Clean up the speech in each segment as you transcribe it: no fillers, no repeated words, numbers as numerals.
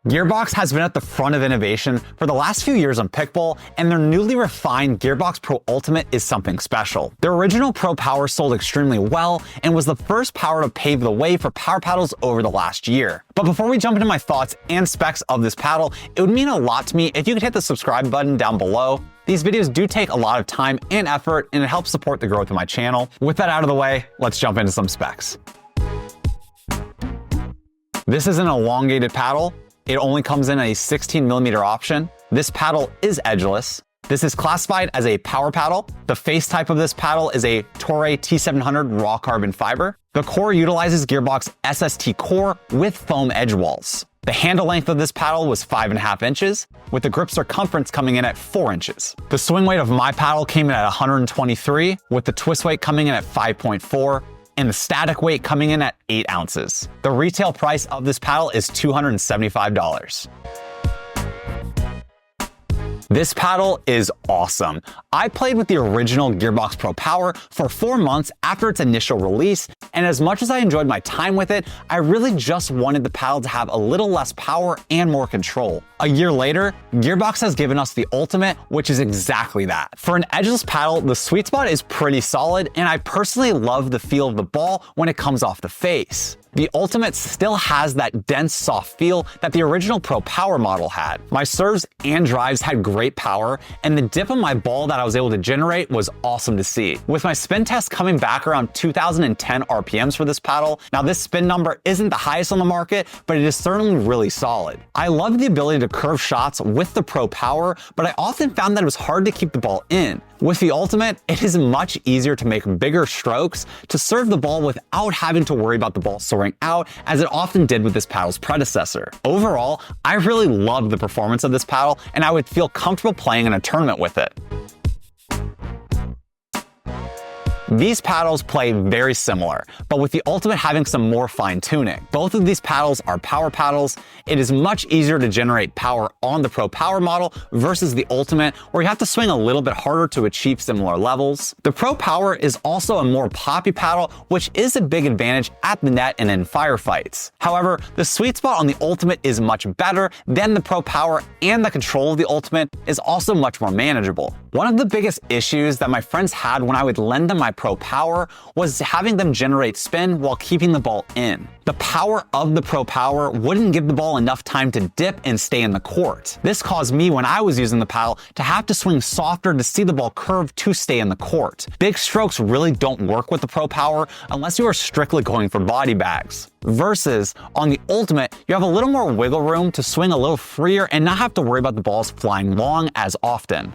Gearbox has been at the front of innovation for the last few years on Pickleball, and their newly refined Gearbox Pro Ultimate is something special. Their original Pro Power sold extremely well and was the first power to pave the way for power paddles over the last year. But before we jump into my thoughts and specs of this paddle, it would mean a lot to me if you could hit the subscribe button down below. These videos do take a lot of time and effort, and it helps support the growth of my channel. With that out of the way, let's jump into some specs. This is an elongated paddle. It only comes in a 16mm option. This paddle is edgeless. This is classified as a power paddle. The face type of this paddle is a Toray T700 raw carbon fiber. The core utilizes Gearbox SST core with foam edge walls. The handle length of this paddle was 5.5 inches, with the grip circumference coming in at 4 inches. The swing weight of my paddle came in at 123, with the twist weight coming in at 5.4, and the static weight coming in at 8 ounces. The retail price of this paddle is $275. This paddle is awesome. I played with the original Gearbox Pro Power for 4 months after its initial release, and as much as I enjoyed my time with it, I really just wanted the paddle to have a little less power and more control. A year later, Gearbox has given us the Ultimate, which is exactly that. For an edgeless paddle, the sweet spot is pretty solid, and I personally love the feel of the ball when it comes off the face. The Ultimate still has that dense, soft feel that the original Pro Power model had. My serves and drives had great power, and the dip of my ball that I was able to generate was awesome to see. With my spin test coming back around 2010 RPMs for this paddle, now this spin number isn't the highest on the market, but it is certainly really solid. I love the ability to curve shots with the Pro Power, but I often found that it was hard to keep the ball in. With the Ultimate, it is much easier to make bigger strokes to serve the ball without having to worry about the ball soaring out, as it often did with this paddle's predecessor. Overall, I really love the performance of this paddle, and I would feel comfortable playing in a tournament with it. These paddles play very similar, but with the Ultimate having some more fine tuning. Both of these paddles are power paddles. It is much easier to generate power on the Pro Power model versus the Ultimate, where you have to swing a little bit harder to achieve similar levels. The Pro Power is also a more poppy paddle, which is a big advantage at the net and in firefights. However, the sweet spot on the Ultimate is much better than the Pro Power, and the control of the Ultimate is also much more manageable. One of the biggest issues that my friends had when I would lend them my Pro Power was having them generate spin while keeping the ball in. The power of the Pro Power wouldn't give the ball enough time to dip and stay in the court. This caused me, when I was using the paddle, to have to swing softer to see the ball curve to stay in the court. Big strokes really don't work with the Pro Power unless you are strictly going for body bags. Versus on the Ultimate, you have a little more wiggle room to swing a little freer and not have to worry about the balls flying long as often.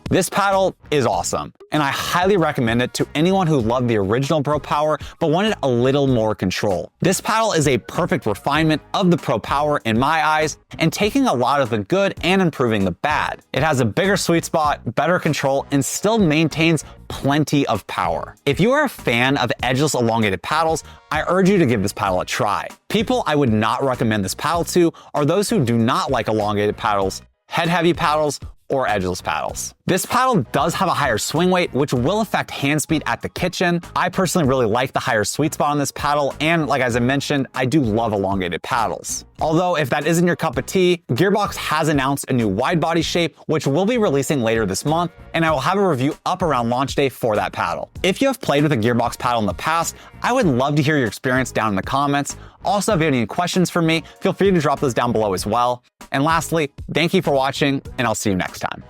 This paddle is awesome, and I highly recommend it to anyone who loved the original Pro Power but wanted a little more control. This paddle is a perfect refinement of the Pro Power in my eyes, and taking a lot of the good and improving the bad. It has a bigger sweet spot, better control, and still maintains plenty of power. If you are a fan of edgeless elongated paddles, I urge you to give this paddle a try. People I would not recommend this paddle to are those who do not like elongated paddles, head-heavy paddles, or edgeless paddles. This paddle does have a higher swing weight, which will affect hand speed at the kitchen. I personally really like the higher sweet spot on this paddle, and like as I mentioned, I do love elongated paddles. Although if that isn't your cup of tea, Gearbox has announced a new wide body shape, which we'll be releasing later this month, and I will have a review up around launch day for that paddle. If you have played with a Gearbox paddle in the past, I would love to hear your experience down in the comments. Also, if you have any questions for me, feel free to drop those down below as well. And lastly, thank you for watching, and I'll see you next time.